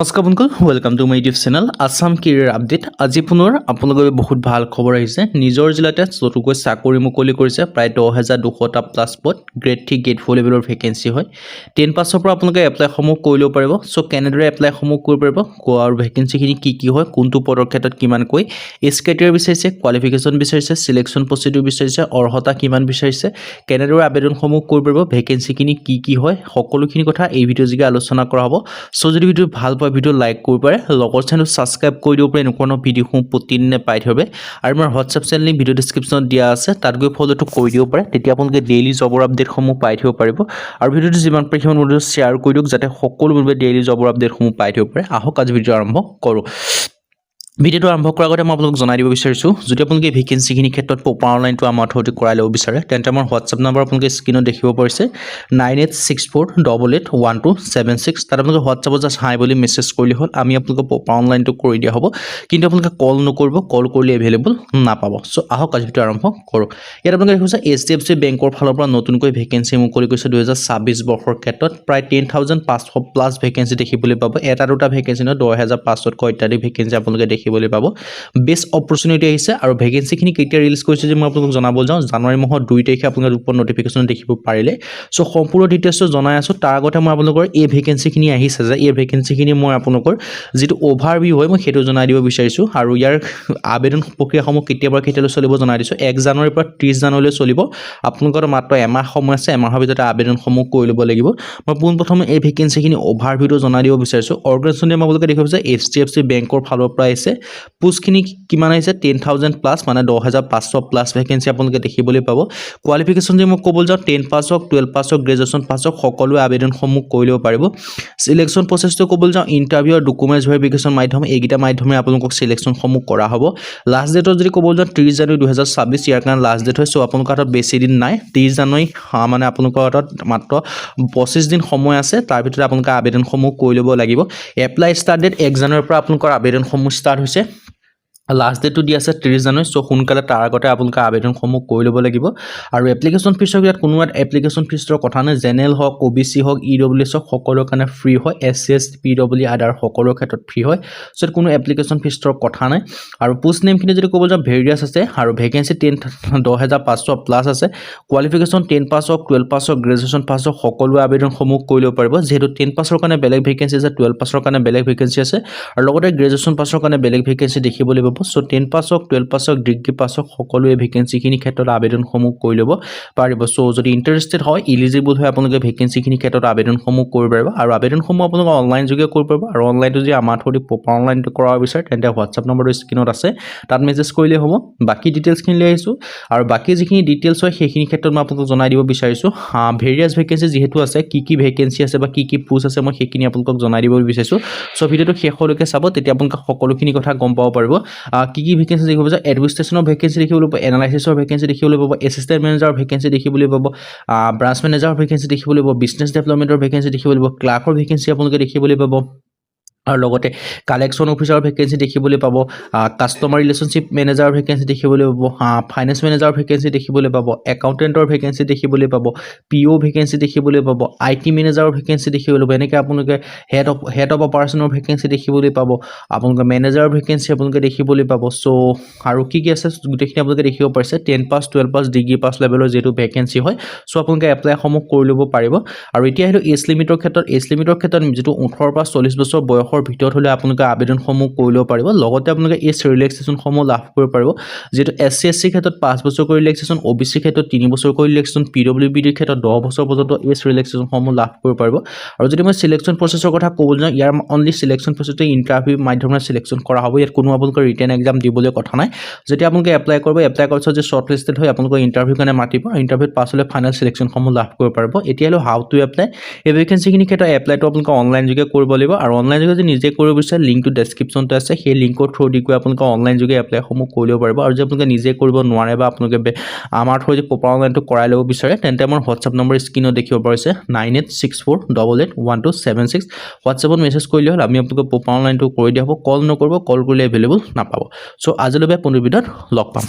নমস্কাৰ বন্ধুসকল, welcome to my YouTube channel Assam career update. আজি পুনৰ আপোনালোকৰ বহুত ভাল খবৰ আহিছে। নিজৰ জিলাতে চতুৰ্কৈ চাকৰি মুকলি কৰিছে প্ৰায় 10,200টা প্লাছ পদ, গ্ৰেড 3 গ্ৰেড 4 লেভেলৰ ভেকেঞ্চি হয়। 10 পাছৰ পৰা আপোনালোকে এপ্লাইসমূহ কৰি ল'ব পাৰিব। চ' কেনেদৰে এপ্লাইসমূহ কৰিব পাৰিব আৰু ভেকেঞ্চিখিনি কি হয়, কোনটো পদৰ ক্ষেত্ৰত কিমানকৈ, এজ ক্ৰাইটেৰিয়া বিচাৰিছে, কোৱালিফিকেশ্যন বিচাৰিছে, চিলেকশ্যন প্ৰচিডিউৰ বিচাৰিছে, অৰ্হতা কিমান বিচাৰিছে, কেনেদৰে আবেদনসমূহ কৰিব পাৰিব, ভেকেঞ্চিখিনি কি হয়, সকলোখিনি কথা এই ভিডিঅ' যোগে আলোচনা কৰা হ'ব। চ' যদি ভিডিঅ' ভাল পায় ভিডিঅ' লাইক কৰিব পাৰে, লগৰ চেনেল ছাবস্ক্ৰাইব কৰি দিব পাৰে এনেকুৱা ভিডিঅ'সমূহ প্ৰতিদিনে পাই থাকিব। আৰু মোৰ হোৱাটছআপ চেনেল লিংক ভিডিঅ' ডিছক্ৰিপশ্যনত দিয়া আছে, তাত গৈ ফ'ল'টো কৰি দিব পাৰে। তেতিয়া আপোনালোকে ডেইলি জবৰ আপডেটসমূহ পাই থাকিব পাৰিব। আৰু ভিডিঅ'টো যিমান পাৰে সিমান ভিডিঅ' শ্বেয়াৰ কৰি দিয়ক, যাতে সকলো মানুহে ডেইলি জবৰ আপডেটসমূহ পাই থাকিব পাৰে। আহক আজি ভিডিঅ' আৰম্ভ কৰোঁ। ভিডিঅ'টো আৰম্ভ কৰাৰ আগতে মই আপোনালোকক জনাই দিব বিচাৰিছোঁ, যদি আপোনালোকে ভেকেঞ্চিখিনিৰ ক্ষেত্ৰত প্ৰপাৰ অনলাইনটো আমাৰ থ্ৰুদি কৰাই ল'ব বিচাৰে, তেন্তে আমাৰ হোৱাটছআপ নম্বৰ আপোনালোকে স্ক্ৰীণত দেখিব পাৰিছে 9864881276। তাত আপোনালোকে হোৱাটছআপত জাষ্ট হাই বুলি মেছেজ কৰিলে হ'ল, আমি আপোনালোকক প্ৰপাৰ অনলাইনটো কৰি দিয়া হ'ব। কিন্তু আপোনালোকে কল নকৰিব, কল কৰিলে এভেইলেবল নাপাব। চ' আহক আজি ভিডিঅ'টো আৰম্ভ কৰোঁ। ইয়াত আপোনালোকে দেখিছে HDFC বেংকৰ ফালৰ পৰা নতুনকৈ ভেকেঞ্চি মুকলি কৰিছে 2026 বৰ্ষৰ ক্ষেত্ৰত। প্ৰায় 10,500 প্লাছ ভেকেঞ্চি দেখিবলৈ পাব। এটা দুটা ভেকেঞ্চি নহয়, 10,500কৈ অত্যাধিক ভেকেঞ্চি আপোনালোকে দেখিবলৈ পাব। বেষ্ট অপৰচুনিটি আহিছে। আৰু ভেকেঞ্চিখিনি কেতিয়া ৰিলিজ কৰিছে যে মই আপোনালোকক জনাবলৈ যাওঁ, জানুৱাৰী মাহৰ 2 তাৰিখে আপোনালোকে ওপৰত নটিফিকেশ্যন দেখিব পাৰিলে। চ' সম্পূৰ্ণ ডিটেইলছটো জনাই আছোঁ। তাৰ আগতে মই আপোনালোকৰ এই ভেকেঞ্চিখিনি আহিছে যে এই ভেকেঞ্চিখিনি মই আপোনালোকৰ যিটো অভাৰভিউ হয় মই সেইটো জনাই দিব বিচাৰিছোঁ। আৰু ইয়াৰ আবেদন প্ৰক্ৰিয়াসমূহ কেতিয়ালৈ চলিব জনাই দিছোঁ। 1 জানুৱাৰীৰ পৰা 30 জানুৱাৰীলৈ চলিব। আপোনালোকৰ মাত্ৰ এমাহ সময় আছে, এমাহৰ ভিতৰতে আবেদনসমূহ কৰি ল'ব লাগিব। মই পোনপ্ৰথমে এই ভেকেঞ্চিখিনি অভাৰভিউটো জনাই দিব বিচাৰিছোঁ। অৰ্গেনাইজেশ্যনে মই আপোনালোকে দেখিব যে HDFC বেংকৰ ফালৰ পৰা আহিছে। পোষ্টখিনি কিমান আহিছে, 10,000 প্লাছ, মানে 10,500 প্লাছ ভেকেঞ্চি আপোনালোকে দেখিবলৈ পাব। কোৱালিফিকেশ্যন যদি মই ক'বলৈ যাওঁ, 10 পাছ হওক, 12 পাছ হওক, গ্ৰেজুৱেশ্যন পাছ হওক, সকলোৱে আবেদনসমূহ কৰি ল'ব পাৰিব। চিলেকশ্যন প্ৰচেছটো ক'বলৈ যাওঁ, ইণ্টাৰভিউ আৰু ডকুমেণ্টছ ভেৰিফিকেশ্যন মাধ্যম, এইকেইটা মাধ্যমে আপোনালোকক চিলেকশ্যনসমূহ কৰা হ'ব। লাষ্ট ডেটত যদি ক'বলৈ যাওঁ 30 জানুৱাৰী 2026 ইয়াৰ কাৰণে লাষ্ট ডেট হয়। চ' আপোনালোকৰ হাতত বেছি দিন নাই, 30 জানুৱাৰী মানে আপোনালোকৰ হাতত মাত্ৰ 25 দিন সময় আছে। তাৰ ভিতৰত আপোনালোকে আবেদনসমূহ কৰি ল'ব লাগিব। এপ্লাই ষ্টাৰ্ট ডেট 1 জানুৱাৰীৰ পৰা আপোনালোকৰ আবেদনসমূহ ষ্টাৰ্ট হৈছে। লাষ্ট ডেটটো দি আছে 30 জানুৱাৰী। চ' সোনকালে তাৰ আগতে আপোনালোকে আবেদনসমূহ কৰি ল'ব লাগিব। আৰু এপ্লিকেশ্যন ফিজৰ ইয়াত কোনো এপ্লিকেশ্যন ফিজৰ কথা নাই। জেনেৰেল হওক, OBC হওক, EWS হওক, সকলোৰ কাৰণে ফ্ৰী হয়। SC ST PWD আদাৰ সকলোৰ ক্ষেত্ৰত ফ্ৰী হয়। চ' কোনো এপ্লিকেশ্যন ফিজৰ কথা নাই। আৰু পোষ্ট নেমখিনি যদি ক'ব যাওঁ ভেৰিয়াছ আছে। আৰু ভেকেঞ্চি 10,500 প্লাছ আছে। কোৱালিফিকেশ্যন 10 পাছ হওক, 12 পাছ হওক, গ্ৰেজুৱেশ্যন পাছ হওক, সকলোৱে আবেদনসমূহ কৰি ল'ব পাৰিব। যিহেতু 10 পাছৰ কাৰণে বেলেগ ভেকেঞ্চি আছে, 12 পাছৰ কাৰণে বেলেগ ভেকেঞ্চি আছে, আৰু লগতে গ্ৰেজুৱেশ্যন পাছৰ কাৰণে বেলেগ ভেকেঞ্চি দেখিবলৈ পাব। চ' 10 পাছ হওক, 12 পাছ হওক, ডিগ্ৰী পাছ হওক, সকলোৱে ভেকেঞ্চিখিনিৰ ক্ষেত্ৰত আবেদনসমূহ কৰি ল'ব পাৰিব। চ' যদি ইণ্টাৰেষ্টেড হয়, ইলিজিবল হয়, আপোনালোকে ভেকেঞ্চিখিনিৰ ক্ষেত্ৰত আবেদনসমূহ কৰিব পাৰিব। আৰু আবেদনসমূহ আপোনালোকে অনলাইন যোগে কৰিব পাৰিব। আৰু অনলাইনটো যদি আমাৰ থ্ৰুদি প্ৰপাৰ অনলাইনটো কৰাব বিচাৰে, তেন্তে হোৱাটছআপ নম্বৰটো স্ক্ৰীণত আছে, তাত মেছেজ কৰিলেই হ'ব। বাকী ডিটেইলছখিনি লৈ আহিছোঁ। আৰু বাকী যিখিনি ডিটেইলছ হয় সেইখিনি ক্ষেত্ৰত মই আপোনালোকক জনাই দিব বিচাৰিছোঁ। ভেৰিয়াছ ভেকেঞ্চি যিহেতু আছে, কি ভেকেঞ্চি আছে বা কি পোষ্ট আছে, মই সেইখিনি আপোনালোকক জনাই দিব বিচাৰিছোঁ। চ' ভিডিঅ'টো শেষলৈকে চাব, তেতিয়া আপোনালোকে সকলোখিনি কথা গম পাব পাৰিব। কি ভেকেঞ্চি দেখিব পাব, এডমিনিষ্ট্ৰেশ্যনৰ ভেকেঞ্চি দেখিবলৈ পাব, এনালাইচিছৰ ভেকেঞ্চি দেখিবলৈ পাব, এছিষ্টেণ্ট মেনেজাৰৰ ভেকেঞ্চি দেখিবলৈ পাব, ব্ৰাঞ্চ মেনেজাৰৰ ভেকেঞ্চি দেখিবলৈ পাব, বিজনেছ ডেভেলপমেণ্টৰ ভেকেঞ্চি দেখিবলৈ পাব, ক্লাৰ্কৰ ভেকেঞ্চি আপোনালোকে দেখিবলৈ পাব। আৰু লগতে কালেকশ্যন অফিচাৰৰ ভেকেঞ্চি দেখিবলৈ পাব, কাষ্টমাৰ ৰিলেশ্যনশ্বিপ মেনেজাৰৰ ভেকেঞ্চি দেখিবলৈ পাব, ফাইনেন্স মেনেজাৰৰ ভেকেঞ্চি দেখিবলৈ পাব, একাউণ্টেণ্টৰ ভেকেঞ্চি দেখিবলৈ পাব, PO ভেকেঞ্চি দেখিবলৈ পাব, IT মেনেজাৰৰ ভেকেঞ্চি দেখিবলৈ পাব। এনেকৈ আপোনালোকে হেড অফ অপাৰেশ্যনৰ ভেকেঞ্চি দেখিবলৈ পাব, আপোনালোকে মেনেজাৰৰ ভেকেঞ্চি আপোনালোকে দেখিবলৈ পাব। চ' আৰু কি আছে গোটেইখিনি আপোনালোকে দেখিব পাৰিছে। 10 পাছ, 12 পাছ, ডিগ্ৰী পাছ লেভেলৰ যিহেতু ভেকেঞ্চি হয়, চ' আপোনালোকে এপ্লাইসমূহ কৰি ল'ব পাৰিব। আৰু এতিয়া আহিলোঁ এজ লিমিটৰ ক্ষেত্ৰত। এজ লিমিটৰ ক্ষেত্ৰত যিটো 18 পৰা 40 বছৰ বয়সৰ ভিতৰত হ'লে আপোনালোকে আবেদনসমূহ কৰি ল'ব পাৰিব। লগতে আপোনালোকে এজ ৰিলেক্সেশ্যনসমূহ লাভ কৰিব পাৰিব। যিহেতু SC SC ক্ষেত্ৰত 5 বছৰকৈ ৰিলেক্সেশ্যন, OBC ক্ষেত্ৰত 3 বছৰকৈ ৰিলেক্সেশ্যন, PWDৰ ক্ষেত্ৰত 10 বছৰ পৰ্যন্ত এজ ৰিলেক্সেশ্যনসমূহ লাভ কৰিব পাৰিব। আৰু যদি মই চিলেকশ্যন প্ৰচেছৰ কথা ক'বলৈ যাওঁ, ইয়াৰ অনলি চিলেকশ্যন প্ৰচেছটো ইণ্টাৰভিউ মাধ্যমেৰে চিলেকশ্যন কৰা হ'ব। ইয়াত কোনো আপোনালোকৰ ৰিটেন এক্সাম দিবলৈ কথা নাই। যেতিয়া আপোনালোকে এপ্লাই কৰাৰ পিছত যে শ্বৰ্ট লিষ্টেড হয়, আপোনালোকৰ ইণ্টাৰভিউ কাৰণে মাতিব। ইণ্টাৰভিউত পাছ হ'লে ফাইনেল চিলেকশ্যনসমূহ লাভ কৰিব পাৰিব। এতিয়া হ'লে হাউ টু এপ্লাই। এই ভেকেঞ্চিখিনিৰ ক্ষেত্ৰত এপ্লাইটো আপোনালোকে অনলাইন যোগে কৰিব লাগিব। আৰু অনলাইন যোগে যদি নিজে কৰিব বিচাৰে, লিংকটো ডেছক্ৰিপশ্যনতে আছে, সেই লিংকৰ থ্ৰুদি গৈ আপোনালোকে অনলাইন যোগে এপ্লাইসমূহ কৰি ল'ব পাৰিব। আৰু যদি আপোনালোকে নিজে কৰিব নোৱাৰে বা আপোনালোকে আমাৰ থ্ৰুদি প্ৰপাৰ অনলাইনটো কৰাই ল'ব বিচাৰে, তেন্তে আমাৰ হোৱাটছআপ নম্বৰ স্ক্ৰীণত দেখিব পাৰিছে 9864881276। হোৱাটছআপত মেছেজ কৰিলে হ'ল, আমি আপোনালোকে প্ৰপাৰ অনলাইনটো কৰি দিয়া হ'ব। কল নকৰিব, কল কৰিলে এভেইলেবল নাপাব। চ' আজিলৈ 15 ভিডিঅ'ত লগ পাম।